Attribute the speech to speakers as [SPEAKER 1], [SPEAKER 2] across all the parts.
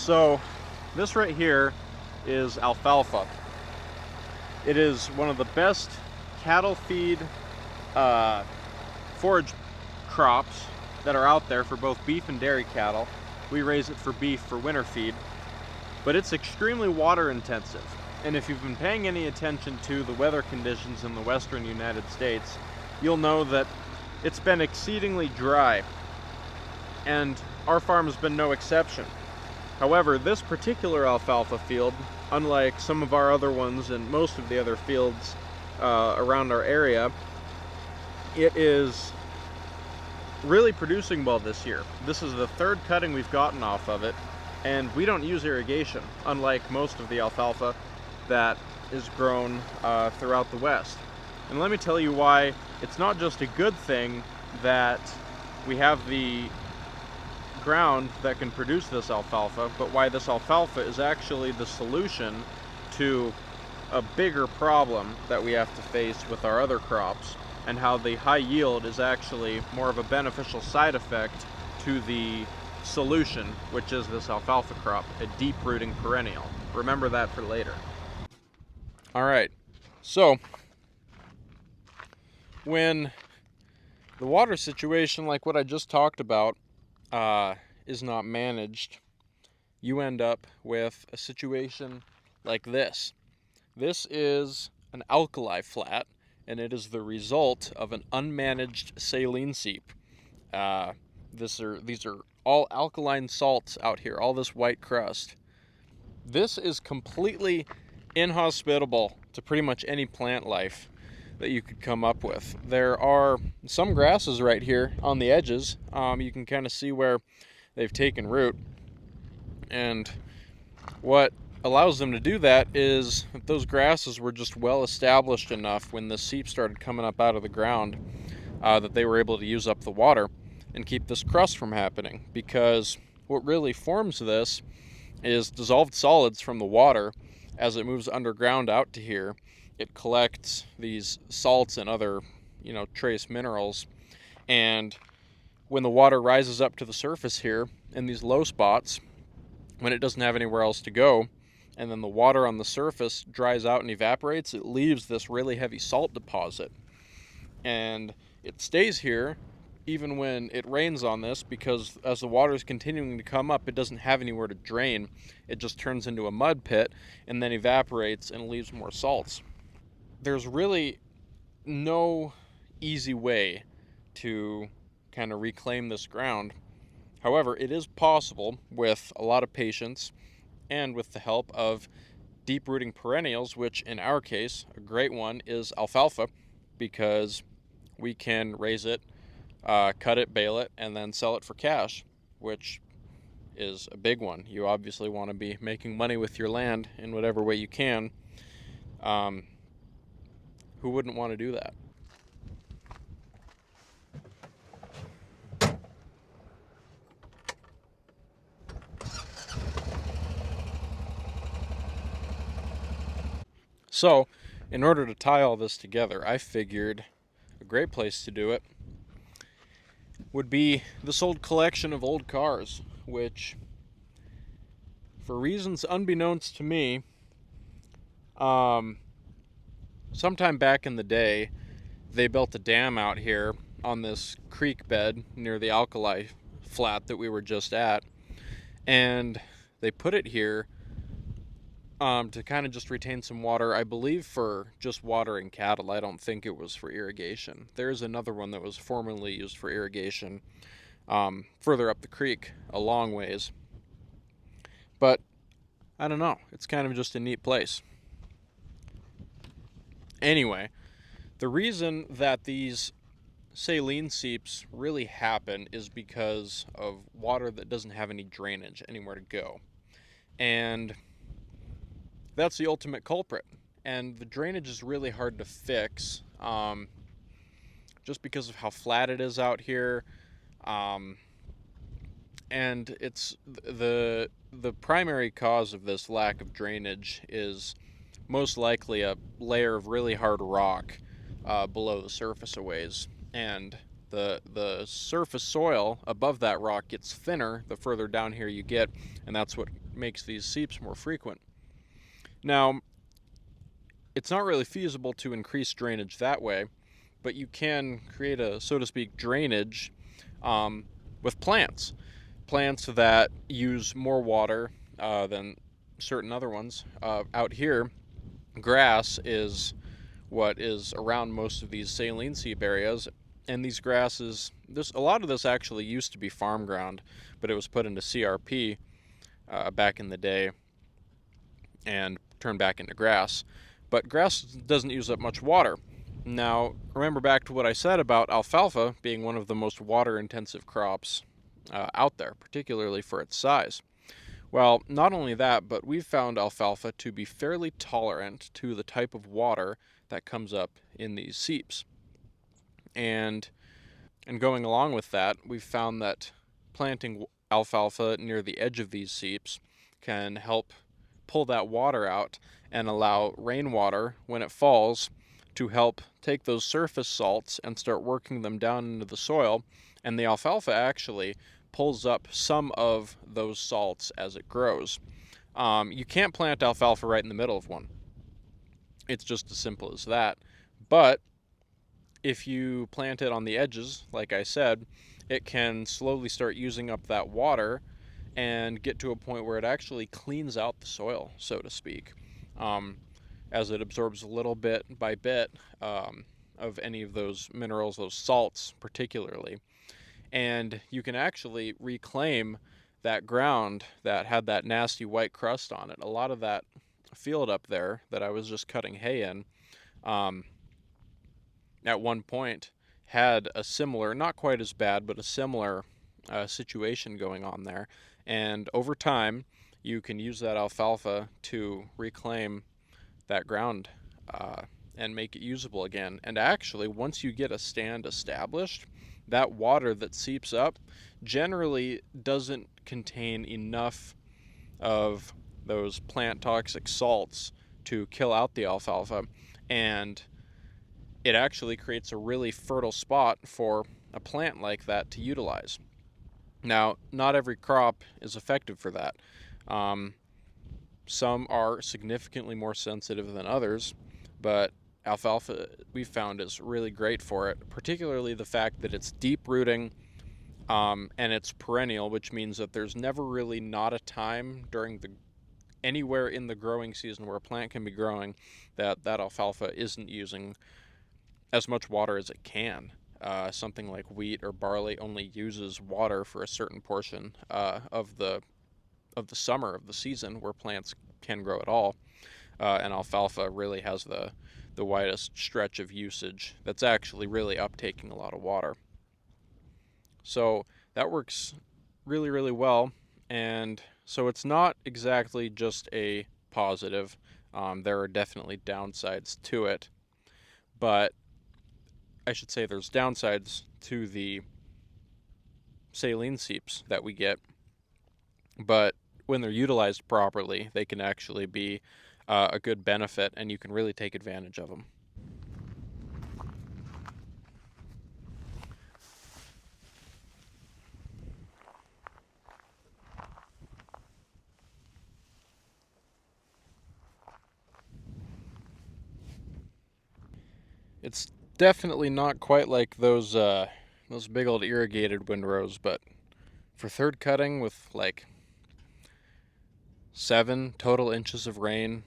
[SPEAKER 1] So this right here is alfalfa. It is one of the best cattle feed forage crops that are out there for both beef and dairy cattle. We raise it for beef for winter feed, but it's extremely water intensive. And if you've been paying any attention to the weather conditions in the western United States, you'll know that it's been exceedingly dry, and our farm has been no exception. However, this particular alfalfa field, unlike some of our other ones and most of the other fields around our area, it is really producing well this year. This is the third cutting we've gotten off of it, and we don't use irrigation, unlike most of the alfalfa that is grown throughout the West. And let me tell you why it's not just a good thing that we have the ground that can produce this alfalfa, but why this alfalfa is actually the solution to a bigger problem that we have to face with our other crops, and how the high yield is actually more of a beneficial side effect to the solution, which is this alfalfa crop, a deep rooting perennial. Remember that for later. All right, so when the water situation, like what I just talked about, is not managed, you end up with a situation like this. This is an alkali flat, and it is the result of an unmanaged saline seep. These are all alkaline salts out here, all this white crust. This is completely inhospitable to pretty much any plant life that you could come up with. There are some grasses right here on the edges. You can kind of see where they've taken root, and what allows them to do that is that those grasses were just well established enough when the seep started coming up out of the ground that they were able to use up the water and keep this crust from happening. Because what really forms this is dissolved solids from the water. As it moves underground out to here, it collects these salts and other, trace minerals, and when the water rises up to the surface here in these low spots, when it doesn't have anywhere else to go, and then the water on the surface dries out and evaporates, it leaves this really heavy salt deposit, and it stays here even when it rains on this, because as the water is continuing to come up, it doesn't have anywhere to drain. It just turns into a mud pit and then evaporates and leaves more salts. There's really no easy way to kind of reclaim this ground. However, it is possible with a lot of patience and with the help of deep rooting perennials, which in our case, a great one is alfalfa, because we can raise it, cut it, bale it, and then sell it for cash, which is a big one. You obviously want to be making money with your land in whatever way you can. Who wouldn't want to do that? So, in order to tie all this together, I figured a great place to do it would be this old collection of old cars, which, for reasons unbeknownst to me, sometime back in the day, they built a dam out here on this creek bed near the alkali flat that we were just at, and they put it here to kind of just retain some water, I believe for just watering cattle. I don't think it was for irrigation. There's another one that was formerly used for irrigation further up the creek a long ways. But I don't know, it's kind of just a neat place. Anyway, the reason that these saline seeps really happen is because of water that doesn't have any drainage, anywhere to go. And that's the ultimate culprit. And the drainage is really hard to fix, just because of how flat it is out here. And it's the primary cause of this lack of drainage is most likely a layer of really hard rock below the surface a ways. And The surface soil above that rock gets thinner the further down here you get, and that's what makes these seeps more frequent. Now, it's not really feasible to increase drainage that way, but you can create a, so to speak, drainage with plants. Plants that use more water than certain other ones. Out here, grass is what is around most of these saline seep areas, and these grasses, a lot of this actually used to be farm ground, but it was put into CRP back in the day and turned back into grass. But grass doesn't use up much water. Now, remember back to what I said about alfalfa being one of the most water-intensive crops out there, particularly for its size. Well, not only that, but we've found alfalfa to be fairly tolerant to the type of water that comes up in these seeps. And going along with that, we've found that planting alfalfa near the edge of these seeps can help pull that water out and allow rainwater, when it falls, to help take those surface salts and start working them down into the soil. And the alfalfa actually pulls up some of those salts as it grows. You can't plant alfalfa right in the middle of one. It's just as simple as that. But if you plant it on the edges, like I said, it can slowly start using up that water and get to a point where it actually cleans out the soil, so to speak, as it absorbs a little bit by bit of any of those minerals, those salts particularly. And you can actually reclaim that ground that had that nasty white crust on it. A lot of that field up there that I was just cutting hay in, at one point had a similar, not quite as bad, but a similar situation going on there. And over time, you can use that alfalfa to reclaim that ground and make it usable again. And actually, once you get a stand established, that water that seeps up generally doesn't contain enough of those plant toxic salts to kill out the alfalfa, and it actually creates a really fertile spot for a plant like that to utilize. Now, not every crop is effective for that. Some are significantly more sensitive than others, but alfalfa, we've found, is really great for it, particularly the fact that it's deep rooting and it's perennial, which means that there's never really not a time during anywhere in the growing season where a plant can be growing that alfalfa isn't using as much water as it can. Something like wheat or barley only uses water for a certain portion of the summer of the season where plants can grow at all, and alfalfa really has the widest stretch of usage that's actually really uptaking a lot of water. So that works really, really well, and so it's not exactly just a positive. There are definitely downsides to it, but I should say there's downsides to the saline seeps that we get, but when they're utilized properly, they can actually be a good benefit, and you can really take advantage of them. It's definitely not quite like those big old irrigated windrows, but for third cutting with like 7 total inches of rain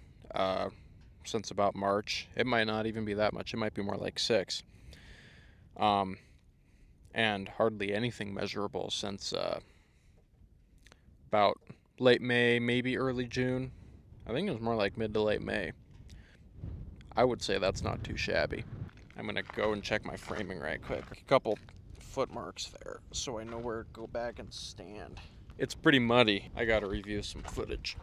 [SPEAKER 1] since about March, it might not even be that much. It might be more like 6. And hardly anything measurable since about late May, maybe early June. I think it was more like mid to late May. I would say that's not too shabby. I'm going to go and check my framing right quick. A couple foot marks there so I know where to go back and stand. It's pretty muddy. I got to review some footage.